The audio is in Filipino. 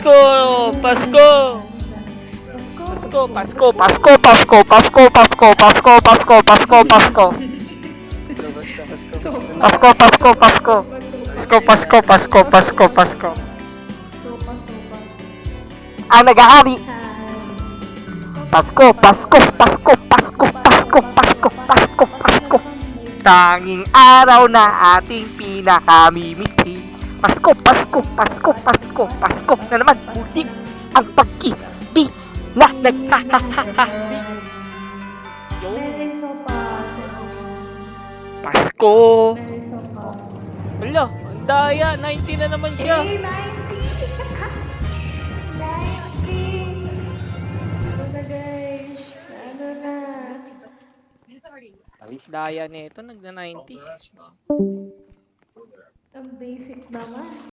Pasko! Pasko! Pasko, Pasko, Pasko, Pasko, Pasko, Pasko, Pasko, Pasko, Pasko, Pasko. Pasko, Pasko, Pasko. Pasko, Pasko, Pasko, Pasko, Pasko. Ang naghahari. Pasko, Pasko, Pasko, Pasko, Pasko, Pasko, Pasko, Pasko. Tanging araw na ating pinakamimiti. Pasko, Pasko, Pasko, Pasko, Pasko na naman. Muli ang pag-ibig na naghahahari. Pasko. Wala, ang daya. 90 na naman siya. Daya nito, nagna 90. Ang basic naman.